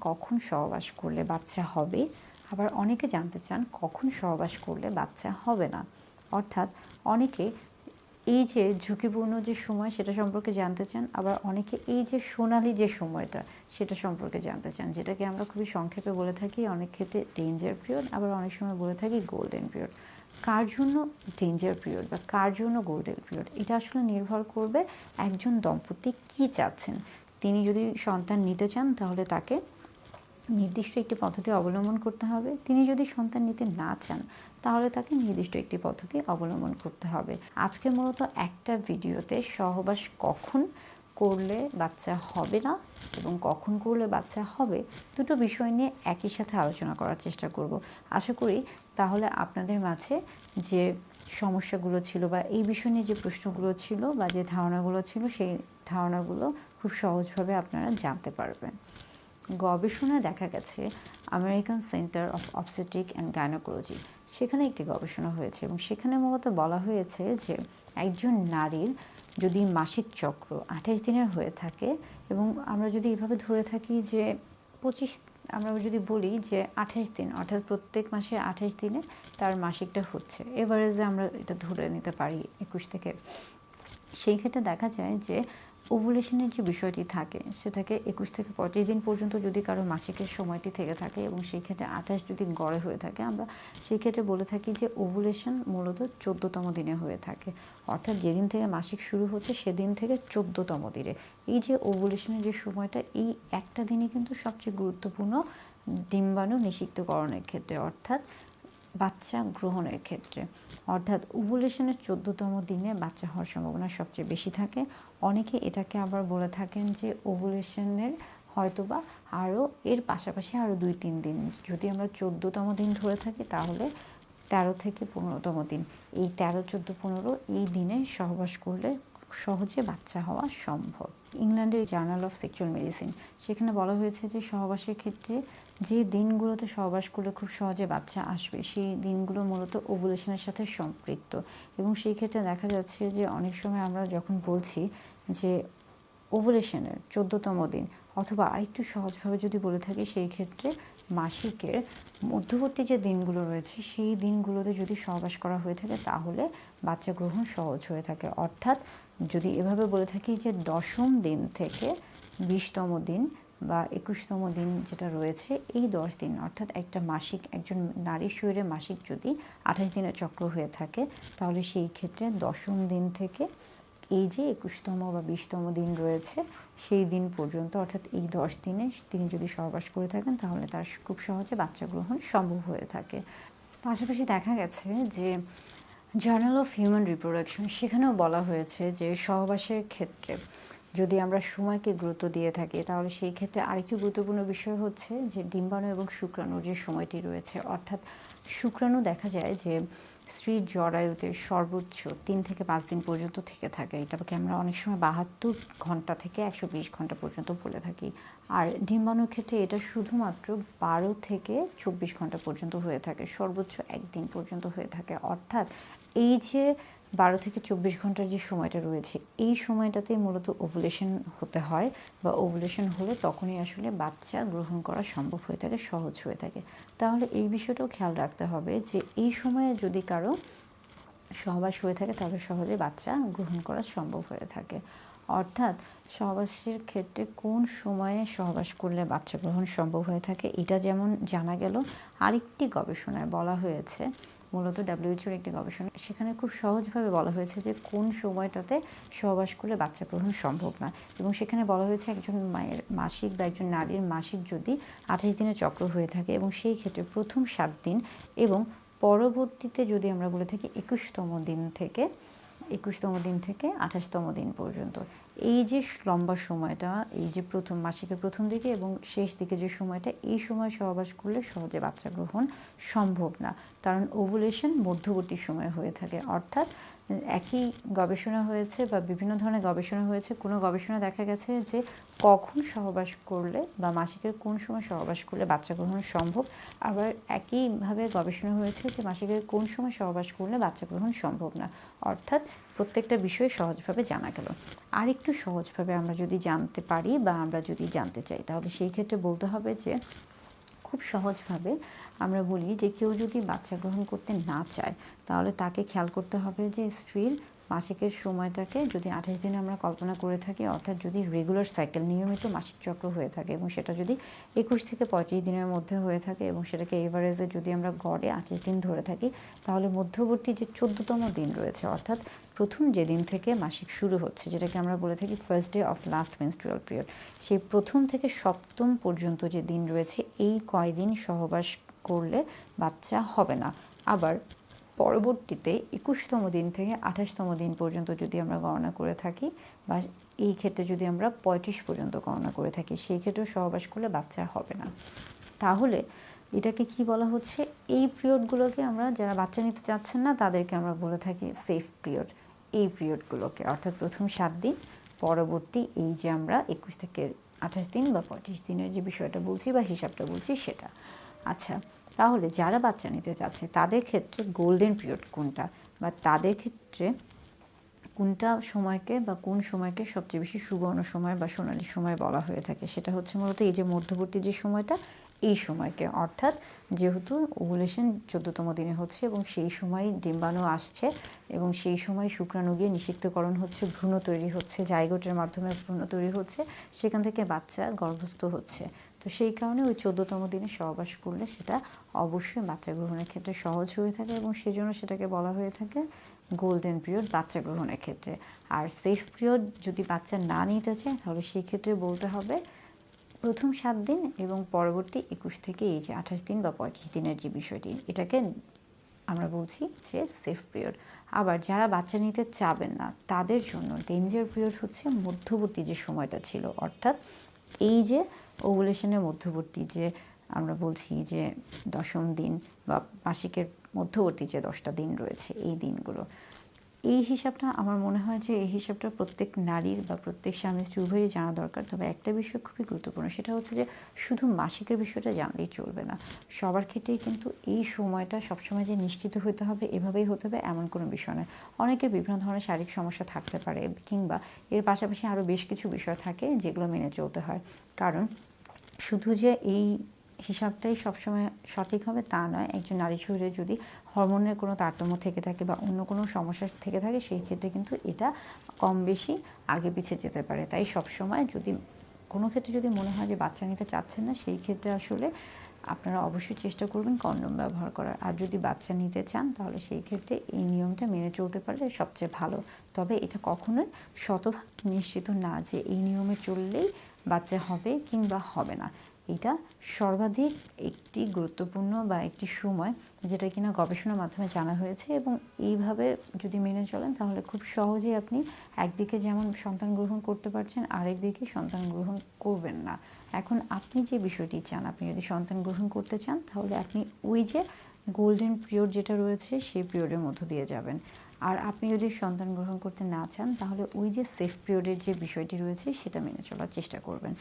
কখন সহবাস করলে বাচ্চা হবে, আবার অনেকে জানতে চান কখন সহবাস করলে বাচ্চা হবে না। অর্থাৎ অনেকে এই যে ঝুঁকিপূর্ণ যে সময় সেটা সম্পর্কে জানতে চান, আবার অনেকে এই যে সোনালি যে সময়টা সেটা সম্পর্কে জানতে চান, যেটাকে আমরা খুবই সংক্ষেপে বলে থাকি অনেক ক্ষেত্রে ডেঞ্জার পিরিয়ড, আবার অনেক সময় বলে থাকি গোল্ডেন পিরিয়ড। কার জন্য ডেঞ্জার পিরিয়ড বা কার জন্য গোল্ডেন পিরিয়ড, এটা আসলে নির্ভর করবে একজন দম্পতি কী চাচ্ছেন। তিনি যদি সন্তান নিতে চান তাহলে তাকে নির্দিষ্ট একটি পদ্ধতি অবলম্বন করতে হবে। তিনি যদি সন্তান নিতে না চান তাহলে তাকে নির্দিষ্ট একটি পদ্ধতি অবলম্বন করতে হবে। আজকে মূলত একটা ভিডিওতে সহবাস কখন করলে বাচ্চা হবে না এবং কখন করলে বাচ্চা হবে, দুটো বিষয় নিয়ে একই সাথে আলোচনা করার চেষ্টা করব। আশা করি তাহলে আপনাদের মাঝে যে সমস্যাগুলো ছিল বা এই বিষয় নিয়ে যে প্রশ্নগুলো ছিল বা যে ধারণাগুলো ছিল, সেই ধারণাগুলো খুব সহজভাবে আপনারা জানতে পারবেন। গবেষণায় দেখা গেছে American centre of obstetric and gynaecology, সেখানে একটি গবেষণা হয়েছে এবং সেখানে মূলত বলা হয়েছে যে একজন নারীর যদি মাসিক চক্র 28 দিনের হয়ে থাকে, এবং আমরা যদি এভাবে ধরে থাকি যে 25, আমরা যদি বলি যে 28 দিন, অর্থাৎ প্রত্যেক মাসে 28 দিনে তার মাসিকটা হচ্ছে, এভারেজে আমরা এটা ধরে নিতে পারি 21 থেকে। সেই ক্ষেত্রে দেখা যায় যে ওভুলেশনের যে বিষয়টি থাকে সেটাকে 21 থেকে 25 দিন পর্যন্ত যদি কারো মাসিকের সময়টি থেকে থাকে এবং সেই ক্ষেত্রে 28 যদি গড়ে হয়ে থাকে, আমরা সেই ক্ষেত্রে বলে থাকি যে ওভুলেশন মূলত 14তম দিনে হয়ে থাকে। অর্থাৎ যেদিন থেকে মাসিক শুরু হচ্ছে সেদিন থেকে 14তম দিনে এই যে ওভুলেশনের যে সময়টা, এই একটা দিনই কিন্তু সবচেয়ে গুরুত্বপূর্ণ ডিম্বাণু নিষিক্তকরণের ক্ষেত্রে, অর্থাৎ বাচ্চা গ্রহণের ক্ষেত্রে। অর্থাৎ ওভুলেশনের 14তম দিনে বাচ্চা হওয়ার সম্ভাবনা সবচেয়ে বেশি থাকে। অনেকে এটাকে আবার বলে থাকেন যে ওভুলেশনের হয়তোবা আরও এর পাশাপাশি আরও 2-3 দিন, যদি আমরা 14তম দিন ধরে থাকি তাহলে 13 থেকে 15তম দিন, এই 13, 14, 15 এই দিনে সহবাস করলে সহজে বাচ্চা হওয়া সম্ভব। ইংল্যান্ডের জার্নাল অফ সেক্সুয়াল মেডিসিন, সেখানে বলা হয়েছে যে সহবাসের ক্ষেত্রে যে দিনগুলোতে সহবাস করলে খুব সহজে বাচ্চা আসবে সেই দিনগুলো মূলত ওভুলেশনের সাথে সম্পৃক্ত। এবং সেই ক্ষেত্রে দেখা যাচ্ছে যে অনেক সময় আমরা যখন বলছি যে ওভুলেশনের 14তম দিন, অথবা আরেকটু সহজভাবে যদি বলে থাকি সেই ক্ষেত্রে মাসিকের মধ্যবর্তী যে দিনগুলো রয়েছে সেই দিনগুলোতে যদি সহবাস করা হয়ে থাকে তাহলে বাচ্চা গ্রহণ সহজ হয়ে থাকে। অর্থাৎ যদি এভাবে বলে থাকি যে 10ম দিন থেকে 20তম দিন বা 21তম দিন যেটা রয়েছে, এই 10 দিন, অর্থাৎ একটা মাসিক, একজন নারীর শরীরে মাসিক যদি 28 দিনের চক্র হয়ে থাকে তাহলে সেই ক্ষেত্রে 10ম দিন থেকে এই যে 21তম বা 20তম দিন রয়েছে সেই দিন পর্যন্ত, অর্থাৎ এই 10 দিনে তিনি যদি সহবাস করে থাকেন তাহলে তার খুব সহজে বাচ্চা গ্রহণ সম্ভব হয়ে থাকে। পাশাপাশি দেখা গেছে যে জার্নাল অফ হিউম্যান রিপ্রোডাকশন, সেখানেও বলা হয়েছে যে সহবাসের ক্ষেত্রে যদি আমরা সময়কে গুরুত্ব দিয়ে থাকি তাহলে সেই ক্ষেত্রে আরেকটি গুরুত্বপূর্ণ বিষয় হচ্ছে যে ডিম্বাণু এবং শুক্রাণুর যে সময়টি রয়েছে, অর্থাৎ শুক্রাণু দেখা যায় যে স্ত্রীর জরায়ুতে সর্বোচ্চ 3 থেকে 5 দিন পর্যন্ত থেকে থাকে। এটাকে আমরা অনেক সময় 72 ঘন্টা থেকে 120 ঘন্টা পর্যন্ত বলে থাকি। আর ডিম্বাণুর ক্ষেত্রে এটা শুধুমাত্র 12 থেকে 24 ঘন্টা পর্যন্ত হয়ে থাকে, সর্বোচ্চ 1 দিন পর্যন্ত হয়ে থাকে। অর্থাৎ এই যে 12 থেকে 24 ঘন্টার যে সময়টা রয়েছে এই সময়টাতেই মূলত ওভুলেশন হতে হয়, বা ওভুলেশন হলে তখনই আসলে বাচ্চা গ্রহণ করা সম্ভব হয়ে থাকে, সহজ হয়ে থাকে। তাহলে এই বিষয়টাও খেয়াল রাখতে হবে যে এই সময়ে যদি কারো সহবাস হয়ে থাকে তাহলে সহজে বাচ্চা গ্রহণ করা সম্ভব হয়ে থাকে। অর্থাৎ সহবাসের ক্ষেত্রে কোন সময়ে সহবাস করলে বাচ্চা গ্রহণ সম্ভব হয়ে থাকে এটা যেমন জানা গেল, আরেকটি গবেষণায় বলা হয়েছে, মূলত WHO একটি গবেষণা, সেখানে খুব সহজভাবে বলা হয়েছে যে কোন সময়টাতে সহবাস করলে বাচ্চা গ্রহণ সম্ভব না। এবং সেখানে বলা হয়েছে একজন মায়ের মাসিক বা একজন নারীর মাসিক যদি 28 দিনের চক্র হয়ে থাকে এবং সেই ক্ষেত্রে প্রথম 7 দিন এবং পরবর্তীতে যদি আমরা বলে থাকি 21তম দিন থেকে 28তম দিন পর্যন্ত, এই যে লম্বা সময়টা, এই যে প্রথম মাসিকের প্রথম দিকে এবং শেষ দিকে যে সময়টা, এই সময় সহবাস করলে সহজে বাচ্চা গ্রহণ সম্ভব না, কারণ ওভুলেশন মধ্যবর্তী সময়ে হয়ে থাকে। অর্থাৎ একই গবেষণা হয়েছে বা বিভিন্ন ধরনের গবেষণা হয়েছে, কোনো গবেষণা দেখা গেছে যে কখন সহবাস করলে বা মাসিকের কোন সময় সহবাস করলে বাচ্চা গ্রহণ সম্ভব, আবার একইভাবে গবেষণা হয়েছে যে মাসিকের কোন সময় সহবাস করলে বাচ্চা গ্রহণ সম্ভব না। অর্থাৎ প্রত্যেকটা বিষয় সহজভাবে জানা গেল। আর একটু সহজভাবে আমরা যদি জানতে পারি বা আমরা যদি জানতে চাই, তাহলে সেই ক্ষেত্রে বলতে হবে যে খুব সহজভাবে আমরা বলি যে কেউ যদি বাচ্চা গ্রহণ করতে না চায়, তাহলে তাকে খেয়াল করতে হবে যে স্ত্রীর মাসিকের সময়টাকে যদি 28 দিনে আমরা কল্পনা করে থাকি, অর্থাৎ যদি রেগুলার সাইকেল নিয়মিত মাসিক চক্র হয়ে থাকে এবং সেটা যদি 21 থেকে 35 দিনের মধ্যে হয়ে থাকে এবং সেটাকে এভারেজে যদি আমরা গড়ে 28 দিন ধরে থাকি, তাহলে মধ্যবর্তী যে 14তম দিন রয়েছে, অর্থাৎ প্রথম যেদিন থেকে মাসিক শুরু হচ্ছে, যেটাকে আমরা বলে থাকি first day of last menstrual period, সেই প্রথম থেকে সপ্তম পর্যন্ত যে দিন রয়েছে, এই কয়দিন সহবাস করলে বাচ্চা হবে না। আবার পরবর্তীতে 21তম দিন থেকে 28তম দিন পর্যন্ত যদি আমরা গণনা করে থাকি, বা এই ক্ষেত্রে যদি আমরা 35 পর্যন্ত গণনা করে থাকি, সেই ক্ষেত্রেও সহবাস করলে বাচ্চা হবে না। তাহলে এটাকে কি বলা হচ্ছে? এই পিরিয়ডগুলোকে আমরা, যারা বাচ্চা নিতে চাচ্ছেন না তাদেরকে আমরা বলে থাকি সেফ পিরিয়ড। এই পিরিয়ডগুলোকে, অর্থাৎ প্রথম 7 দিন, পরবর্তী এই যে আমরা 21 থেকে 28 দিন বা 35 দিনের যে বিষয়টা বলছি বা হিসাবটা বলছি সেটা। আচ্ছা, তাহলে যারা বাচ্চা নিতে চাচ্ছে তাদের ক্ষেত্রে গোল্ডেন পিরিয়ড কোনটা, বা তাদের ক্ষেত্রে কোনটা সময়কে বা কোন সময়কে সবচেয়ে বেশি সুবর্ণ সময় বা সোনালী সময় বলা হয়ে থাকে, সেটা হচ্ছে মূলত এই যে মধ্যবর্তী যে সময়টা, এই সময়কে। অর্থাৎ যেহেতু ওভুলেশন 14তম দিনে হচ্ছে এবং সেই সময় ডিম্বাণু আসছে এবং সেই সময় শুক্রাণু গিয়ে নিষিক্তকরণ হচ্ছে, ভ্রূণ তৈরি হচ্ছে, জাইগোটের মাধ্যমে ভ্রূণ তৈরি হচ্ছে, সেখান থেকে বাচ্চা গর্ভস্থ হচ্ছে। তো সেই কারণে ওই 14তম দিনে সহবাস করলে সেটা অবশ্যই বাচ্চা গ্রহণের ক্ষেত্রে সহজ হয়ে থাকে এবং সেজন্য সেটাকে বলা হয়ে থাকে গোল্ডেন পিরিয়ড বাচ্চা গ্রহণের ক্ষেত্রে। আর সেফ পিরিয়ড যদি বাচ্চা না নিতে চায়, তাহলে সেই ক্ষেত্রে বলতে হবে প্রথম 7 দিন এবং পরবর্তী 21 থেকে এই যে 28 দিন বা 35 দিনের যে বিষয়টি, এটাকে আমরা বলছি যে সেফ পিরিয়ড। আবার যারা বাচ্চা নিতে চাবেন না, তাদের জন্য ডেঞ্জার পিরিয়ড হচ্ছে মধ্যবর্তী যে সময়টা ছিল, অর্থাৎ এই যে ওভুলেশনের মধ্যবর্তী যে আমরা বলছি যে 10ম দিন বা মাসিকের মধ্যবর্তী যে 10টা দিন রয়েছে, এই দিনগুলো, এই হিসাবটা আমার মনে হয় যে এই হিসাবটা প্রত্যেক নারীর বা প্রত্যেক স্বামী স্ত্রী উভয়েরই জানা দরকার। তবে একটা বিষয় খুবই গুরুত্বপূর্ণ, সেটা হচ্ছে যে শুধু মাসিকের বিষয়টা জানলেই চলবে না। সবার ক্ষেত্রেই কিন্তু এই সময়টা সবসময় যে নিশ্চিত হতে হবে, এভাবেই হতে হবে এমন কোনো বিষয় নয়। অনেকের বিভিন্ন ধরনের শারীরিক সমস্যা থাকতে পারে, কিংবা এর পাশাপাশি আরও বেশ কিছু বিষয় থাকে যেগুলো মেনে চলতে হয়। কারণ শুধু যে এই হিসাবটাই সবসময় সঠিক হবে তা নয়। একজন নারী শরীরে যদি হরমোনের কোনো তারতম্য থেকে থাকে বা অন্য কোনো সমস্যা থেকে থাকে, সেই ক্ষেত্রে কিন্তু এটা কম বেশি আগে পিছিয়ে যেতে পারে। তাই সবসময় যদি কোনো ক্ষেত্রে যদি মনে হয় যে বাচ্চা নিতে চাচ্ছেন না, সেই ক্ষেত্রে আসলে আপনারা অবশ্যই চেষ্টা করবেন কন্ডোম ব্যবহার করার। আর যদি বাচ্চা নিতে চান, তাহলে সেই ক্ষেত্রে এই নিয়মটা মেনে চলতে পারলে সবচেয়ে ভালো। তবে এটা কখনোই শতভাগ নিশ্চিত না যে এই নিয়মে চললেই বাচ্চা হবে কিংবা হবে না। এটা সর্বাধিক একটি গুরুত্বপূর্ণ বা একটি সময়, যেটা কিনা গবেষণার মাধ্যমে জানা হয়েছে, এবং এইভাবে যদি মেনে চলেন তাহলে খুব সহজেই আপনি একদিকে যেমন সন্তান গ্রহণ করতে পারছেন, আরেকদিকে সন্তান গ্রহণ করবেন না। এখন আপনি যে বিষয়টি চান, আপনি যদি সন্তান গ্রহণ করতে চান, তাহলে আপনি ওই যে গোল্ডেন পিরিয়ড যেটা রয়েছে সেই পিরিয়ডের মধ্য দিয়ে যাবেন। আর আপনি যদি সন্তান গ্রহণ করতে না চান, তাহলে ওই যে সেফ পিরিয়ডের যে বিষয়টি রয়েছে সেটা মেনে চলার চেষ্টা করবেন।